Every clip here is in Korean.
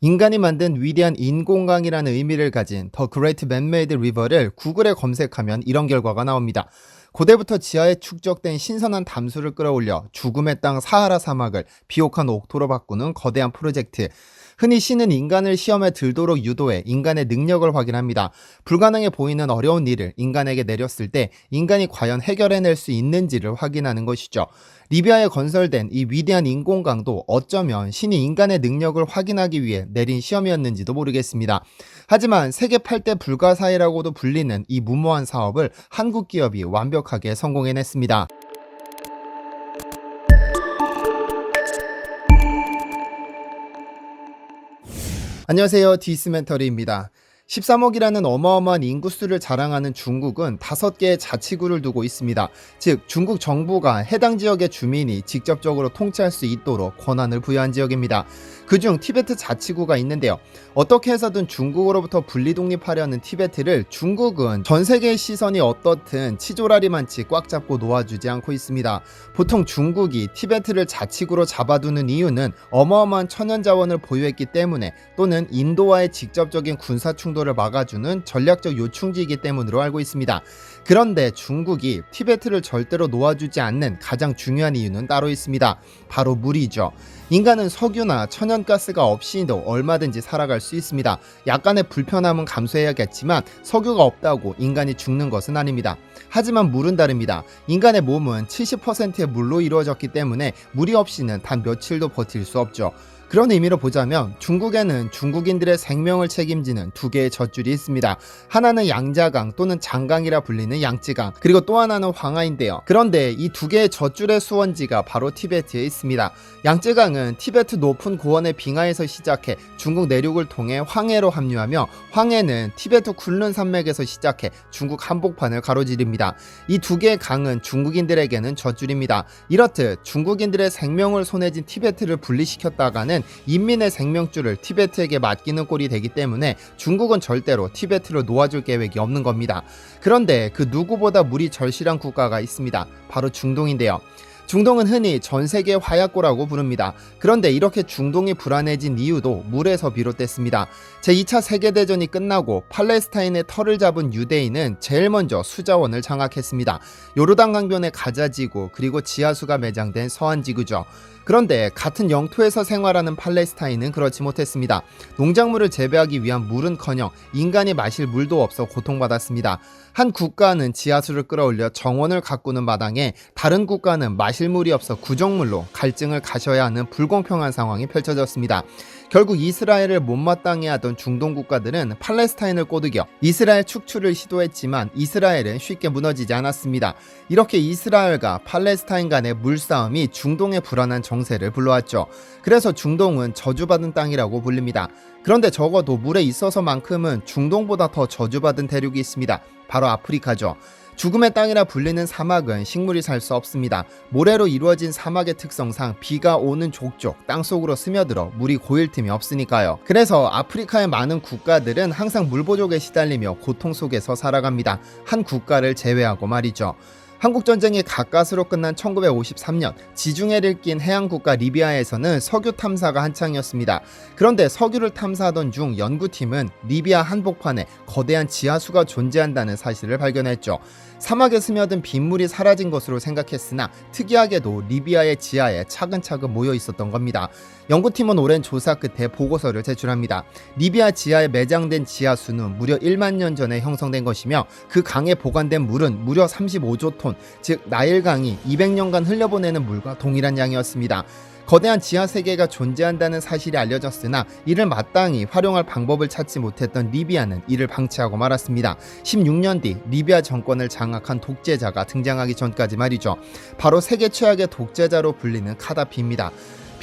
인간이 만든 위대한 인공강이라는 의미를 가진 The Great Man-Made River를 구글에 검색하면 이런 결과가 나옵니다. 고대부터 지하에 축적된 신선한 담수를 끌어올려 죽음의 땅 사하라 사막을 비옥한 옥토로 바꾸는 거대한 프로젝트. 흔히 신은 인간을 시험에 들도록 유도해 인간의 능력을 확인합니다. 불가능해 보이는 어려운 일을 인간에게 내렸을 때 인간이 과연 해결해낼 수 있는지를 확인하는 것이죠. 리비아에 건설된 이 위대한 인공강도 어쩌면 신이 인간의 능력을 확인하기 위해 내린 시험이었는지도 모르겠습니다. 하지만 세계 8대 불가사의라고도 불리는 이 무모한 사업을 한국 기업이 완벽하게 성공해냈습니다. 안녕하세요, 디스멘터리입니다. 13억이라는 어마어마한 인구수를 자랑하는 중국은 5개의 자치구를 두고 있습니다. 즉 중국 정부가 해당 지역의 주민이 직접적으로 통치할 수 있도록 권한을 부여한 지역입니다. 그중 티베트 자치구가 있는데요. 어떻게 해서든 중국으로부터 분리 독립하려는 티베트를 중국은 전 세계의 시선이 어떻든 치졸아리만치 꽉 잡고 놓아주지 않고 있습니다. 보통 중국이 티베트를 자치구로 잡아두는 이유는 어마어마한 천연자원을 보유했기 때문에 또는 인도와의 직접적인 군사 충돌을 막아주는 전략적 요충지이기 때문으로 알고 있습니다. 그런데 중국이 티베트를 절대로 놓아주지 않는 가장 중요한 이유는 따로 있습니다. 바로 물이죠. 인간은 석유나 천연가스가 없이도 얼마든지 살아갈 수 있습니다. 약간의 불편함은 감수해야겠지만 석유가 없다고 인간이 죽는 것은 아닙니다. 하지만 물은 다릅니다. 인간의 몸은 70%의 물로 이루어졌기 때문에 물이 없이는 단 며칠도 버틸 수 없죠. 그런 의미로 보자면 중국에는 중국인들의 생명을 책임지는 2개의 젖줄이 있습니다. 하나는 양자강 또는 장강이라 불리는 양쯔강, 그리고 또 하나는 황하인데요. 그런데 이 2개의 젖줄의 수원지가 바로 티베트에 있습니다. 양쯔강은 티베트 높은 고원의 빙하에서 시작해 중국 내륙을 통해 황해로 합류하며 황해는 티베트 굴른 산맥에서 시작해 중국 한복판을 가로지릅니다. 이 2개의 강은 중국인들에게는 젖줄입니다. 이렇듯 중국인들의 생명을 손에 쥔 티베트를 분리시켰다가는 인민의 생명줄을 티베트에게 맡기는 꼴이 되기 때문에 중국은 절대로 티베트를 놓아줄 계획이 없는 겁니다. 그런데 그 누구보다 물이 절실한 국가가 있습니다. 바로 중동인데요. 중동은 흔히 전 세계의 화약고라고 부릅니다. 그런데 이렇게 중동이 불안해진 이유도 물에서 비롯됐습니다. 제2차 세계대전이 끝나고 팔레스타인의 털을 잡은 유대인은 제일 먼저 수자원을 장악했습니다. 요르단 강변의 가자지구 그리고 지하수가 매장된 서한지구죠. 그런데 같은 영토에서 생활하는 팔레스타인은 그렇지 못했습니다. 농작물을 재배하기 위한 물은커녕 인간이 마실 물도 없어 고통받았습니다. 한 국가는 지하수를 끌어올려 정원을 가꾸는 마당에 다른 국가는 마실 물이 없어 구정물로 갈증을 가셔야 하는 불공평한 상황이 펼쳐졌습니다. 결국 이스라엘을 못마땅해 하던 중동 국가들은 팔레스타인을 꼬드겨 이스라엘 축출을 시도했지만 이스라엘은 쉽게 무너지지 않았습니다. 이렇게 이스라엘과 팔레스타인 간의 물싸움이 중동의 불안한 정세를 불러왔죠. 그래서 중동은 저주받은 땅이라고 불립니다. 그런데 적어도 물에 있어서만큼은 중동보다 더 저주받은 대륙이 있습니다. 바로 아프리카죠. 죽음의 땅이라 불리는 사막은 식물이 살 수 없습니다. 모래로 이루어진 사막의 특성상 비가 오는 족족 땅속으로 스며들어 물이 고일 틈이 없으니까요. 그래서 아프리카의 많은 국가들은 항상 물 부족에 시달리며 고통 속에서 살아갑니다. 한 국가를 제외하고 말이죠. 한국전쟁이 가까스로 끝난 1953년 지중해를 낀 해양국가 리비아에서는 석유 탐사가 한창이었습니다. 그런데 석유를 탐사하던 중 연구팀은 리비아 한복판에 거대한 지하수가 존재한다는 사실을 발견했죠. 사막에 스며든 빗물이 사라진 것으로 생각했으나 특이하게도 리비아의 지하에 차근차근 모여 있었던 겁니다. 연구팀은 오랜 조사 끝에 보고서를 제출합니다. 리비아 지하에 매장된 지하수는 무려 1만 년 전에 형성된 것이며 그 강에 보관된 물은 무려 35조 톤, 즉 나일강이 200년간 흘려보내는 물과 동일한 양이었습니다. 거대한 지하 세계가 존재한다는 사실이 알려졌으나 이를 마땅히 활용할 방법을 찾지 못했던 리비아는 이를 방치하고 말았습니다. 16년 뒤 리비아 정권을 장악한 독재자가 등장하기 전까지 말이죠. 바로 세계 최악의 독재자로 불리는 카다피입니다.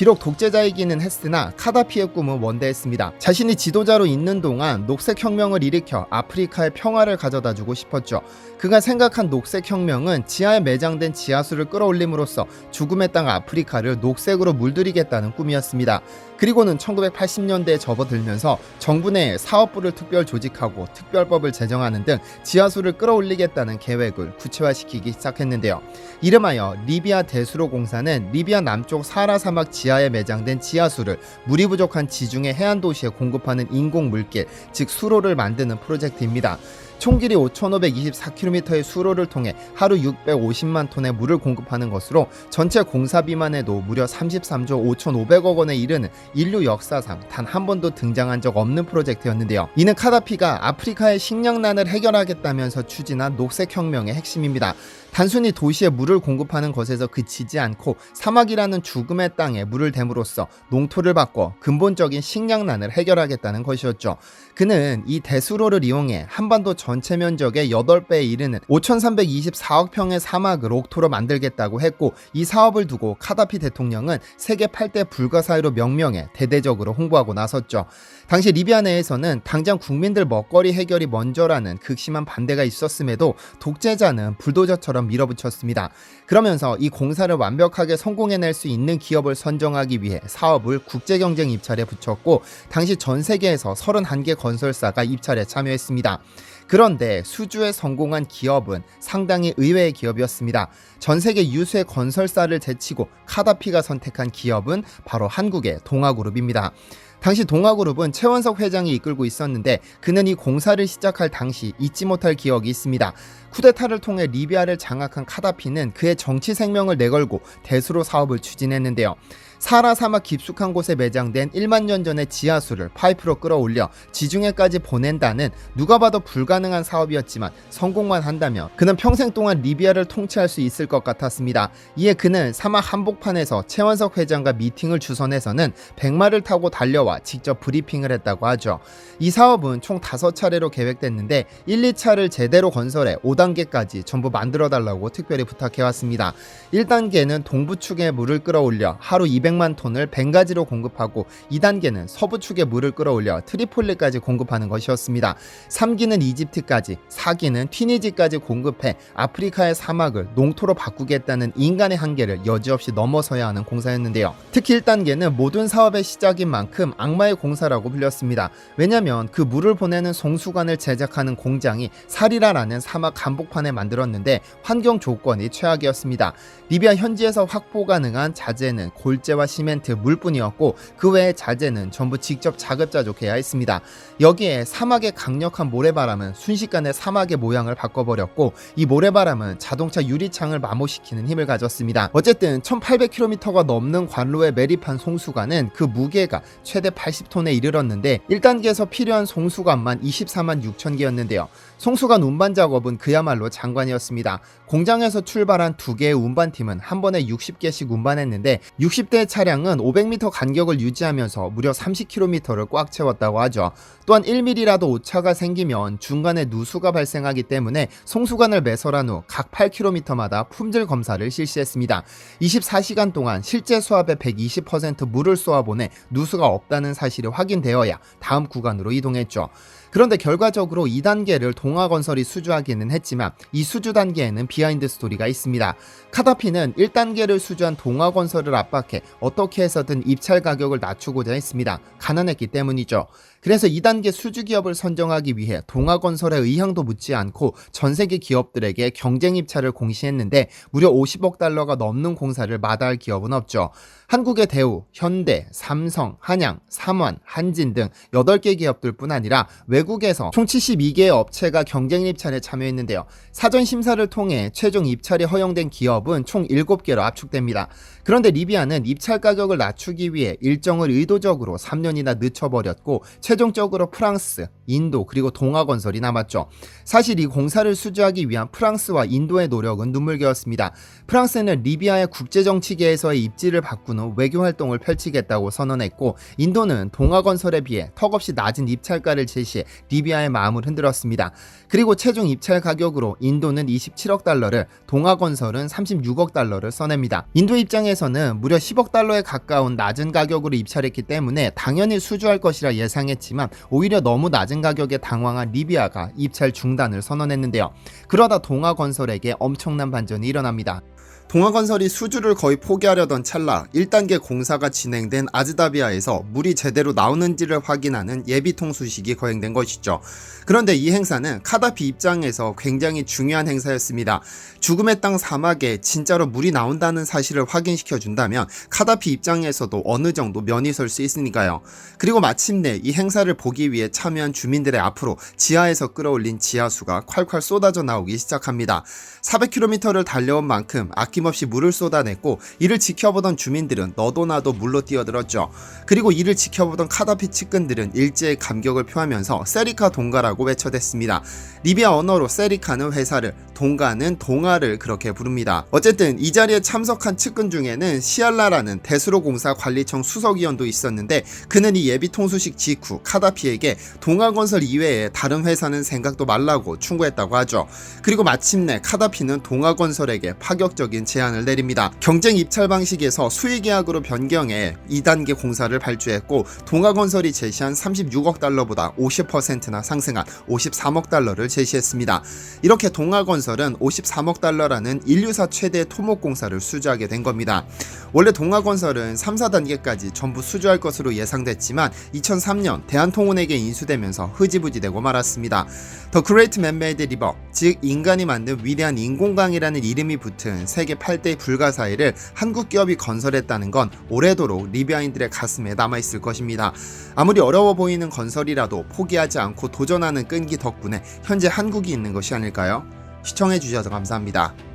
비록 독재자이기는 했으나 카다피의 꿈은 원대했습니다. 자신이 지도자로 있는 동안 녹색혁명을 일으켜 아프리카의 평화를 가져다주고 싶었죠. 그가 생각한 녹색혁명은 지하에 매장된 지하수를 끌어올림으로써 죽음의 땅 아프리카를 녹색으로 물들이겠다는 꿈이었습니다. 그리고는 1980년대에 접어들면서 정부 내 사업부를 특별 조직하고 특별법을 제정하는 등 지하수를 끌어올리겠다는 계획을 구체화시키기 시작했는데요. 이름하여 리비아 대수로 공사는 리비아 남쪽 사하라 사막 지하 지하에 매장된 지하수를 물이 부족한 지중해 해안 도시에 공급하는 인공 물길, 즉 수로를 만드는 프로젝트입니다. 총 길이 5,524km의 수로를 통해 하루 650만 톤의 물을 공급하는 것으로 전체 공사비만 해도 무려 33조 5,500억 원에 이르는 인류 역사상 단 한 번도 등장한 적 없는 프로젝트였는데요. 이는 카다피가 아프리카의 식량난을 해결하겠다면서 추진한 녹색혁명의 핵심입니다. 단순히 도시에 물을 공급하는 것에서 그치지 않고 사막이라는 죽음의 땅에 물을 댐으로써 농토를 바꿔 근본적인 식량난을 해결하겠다는 것이었죠. 그는 이 대수로를 이용해 한반도 전체 면적의 8배에 이르는 5,324억 평의 사막을 옥토로 만들겠다고 했고, 이 사업을 두고 카다피 대통령은 세계 8대 불가사의로 명명해 대대적으로 홍보하고 나섰죠. 당시 리비아 내에서는 당장 국민들 먹거리 해결이 먼저라는 극심한 반대가 있었음에도 독재자는 불도저처럼 밀어붙였습니다. 그러면서 이 공사를 완벽하게 성공해낼 수 있는 기업을 선정하기 위해 사업을 국제경쟁 입찰에 붙였고, 당시 전 세계에서 31개 건설사가 입찰에 참여했습니다. 그런데 수주에 성공한 기업은 상당히 의외의 기업이었습니다. 전 세계 유수의 건설사를 제치고 카다피가 선택한 기업은 바로 한국의 동아그룹입니다. 당시 동아그룹은 최원석 회장이 이끌고 있었는데, 그는 이 공사를 시작할 당시 잊지 못할 기억이 있습니다. 쿠데타를 통해 리비아를 장악한 카다피는 그의 정치 생명을 내걸고 대수로 사업을 추진했는데요. 사하라 사막 깊숙한 곳에 매장된 1만 년 전의 지하수를 파이프로 끌어올려 지중해까지 보낸다는 누가 봐도 불가능한 사업이었지만, 성공만 한다면 그는 평생 동안 리비아를 통치할 수 있을 것 같았습니다. 이에 그는 사막 한복판에서 최원석 회장과 미팅을 주선해서는 백마를 타고 달려와 직접 브리핑을 했다고 하죠. 이 사업은 총 5차례로 계획됐는데 1, 2차를 제대로 건설해 5단계까지 전부 만들어달라고 특별히 부탁해왔습니다. 1단계는 동부축에 물을 끌어올려 하루 200만 톤을 벵가지로 공급하고, 2단계는 서부축에 물을 끌어올려 트리폴리까지 공급하는 것이었습니다. 3기는 이집트까지, 4기는 튀니지까지 공급해 아프리카의 사막을 농토로 바꾸겠다는 인간의 한계를 여지없이 넘어서야 하는 공사였는데요. 특히 1단계는 모든 사업의 시작인 만큼 악마의 공사라고 불렸습니다. 왜냐하면 그 물을 보내는 송수관을 제작하는 공장이 사리라라는 사막 한복판에 만들었는데 환경 조건이 최악이었습니다. 리비아 현지에서 확보 가능한 자재는 골재와 시멘트, 물뿐이었고, 그 외의 자재는 전부 직접 자급자족해야 했습니다. 여기에 사막의 강력한 모래바람은 순식간에 사막의 모양을 바꿔버렸고, 이 모래바람은 자동차 유리창을 마모시키는 힘을 가졌습니다. 어쨌든 1800km가 넘는 관로에 매립한 송수관은 그 무게가 최대 80톤에 이르렀는데 1단계에서 필요한 송수관만 24만 6천 개였는데요. 송수관 운반 작업은 그야말로 장관이었습니다. 공장에서 출발한 2개의 운반팀은 한 번에 60개씩 운반했는데 60대의 차량은 500m 간격을 유지하면서 무려 30km를 꽉 채웠다고 하죠. 또한 1mm라도 오차가 생기면 중간에 누수가 발생하기 때문에 송수관을 매설한 후 각 8km마다 품질 검사를 실시했습니다. 24시간 동안 실제 수압의 120% 물을 쏘아보내 누수가 없다는 사실이 확인되어야 다음 구간으로 이동했죠. 그런데 결과적으로 2단계를 동아건설이 수주하기는 했지만 이 수주 단계에는 비하인드 스토리가 있습니다. 카다피는 1단계를 수주한 동아건설을 압박해 어떻게 해서든 입찰 가격을 낮추고자 했습니다. 가난했기 때문이죠. 그래서 2단계 수주 기업을 선정하기 위해 동아건설의 의향도 묻지 않고 전 세계 기업들에게 경쟁 입찰을 공시했는데 무려 50억 달러가 넘는 공사를 마다할 기업은 없죠. 한국의 대우, 현대, 삼성, 한양, 삼원, 한진 등 8개 기업들뿐 아니라 외국에서 총 72개의 업체가 경쟁 입찰에 참여했는데요. 사전 심사를 통해 최종 입찰이 허용된 기업은 총 7개로 압축됩니다. 그런데 리비아는 입찰 가격을 낮추기 위해 일정을 의도적으로 3년이나 늦춰버렸고 최종적으로 프랑스, 인도 그리고 동아건설이 남았죠. 사실 이 공사를 수주하기 위한 프랑스와 인도의 노력은 눈물겨웠습니다. 프랑스는 리비아의 국제정치계에서의 입지를 바꾼 후 외교활동을 펼치겠다고 선언했고, 인도는 동아건설에 비해 턱없이 낮은 입찰가를 제시해 리비아의 마음을 흔들었습니다. 그리고 최종 입찰 가격으로 인도는 27억 달러를, 동아건설은 36억 달러를 써냅니다. 인도 입장에서는 무려 10억 달러에 가까운 낮은 가격으로 입찰했기 때문에 당연히 수주할 것이라 예상했지만 오히려 너무 낮은 가격에 당황한 리비아가 입찰 중단을 선언했는데요. 그러다 동아건설에게 엄청난 반전이 일어납니다. 동아건설이 수주를 거의 포기하려던 찰나 1단계 공사가 진행된 아즈다비아에서 물이 제대로 나오는지를 확인하는 예비 통수식이 거행된 것이죠. 그런데 이 행사는 카다피 입장에서 굉장히 중요한 행사였습니다. 죽음의 땅 사막에 진짜로 물이 나온다는 사실을 확인시켜 준다면 카다피 입장에서도 어느 정도 면이 설 수 있으니까요. 그리고 마침내 이 행사를 보기 위해 참여한 주민들의 앞으로 지하에서 끌어올린 지하수가 콸콸 쏟아져 나오기 시작합니다. 400km를 달려온 만큼 아낌없이 물을 쏟아냈고, 이를 지켜보던 주민들은 너도 나도 물로 뛰어들었죠. 그리고 이를 지켜보던 카다피 측근들은 일제의 감격을 표하면서 세리카 동가라고 외쳐댔습니다. 리비아 언어로 세리카는 회사를, 동가는 동아를 그렇게 부릅니다. 어쨌든 이 자리에 참석한 측근 중에는 시알라라는 대수로공사 관리청 수석위원도 있었는데, 그는 이 예비 통수식 직후 카다피에게 동아건설 이외에 다른 회사는 생각도 말라고 충고했다고 하죠. 그리고 마침내 카다피는 동아건설에게 파격적인 제안을 내립니다. 경쟁 입찰 방식에서 수의계약으로 변경해 2단계 공사를 발주했고, 동아건설이 제시한 36억 달러보다 50%나 상승한 53억 달러를 제시했습니다. 이렇게 동아건설은 53억 달러라는 인류사 최대 토목공사를 수주하게 된 겁니다. 원래 동아건설은 3, 4단계까지 전부 수주할 것으로 예상됐지만 2003년 대한통운에게 인수되면서 흐지부지되고 말았습니다. The Great Man-Made River, 즉 인간이 만든 위대한 인공강이라는 이름이 붙은 세계 8대 불가사의를 한국 기업이 건설했다는 건 오래도록 리비아인들의 가슴에 남아있을 것입니다. 아무리 어려워 보이는 건설이라도 포기하지 않고 도전하는 끈기 덕분에 현재 한국이 있는 것이 아닐까요? 시청해주셔서 감사합니다.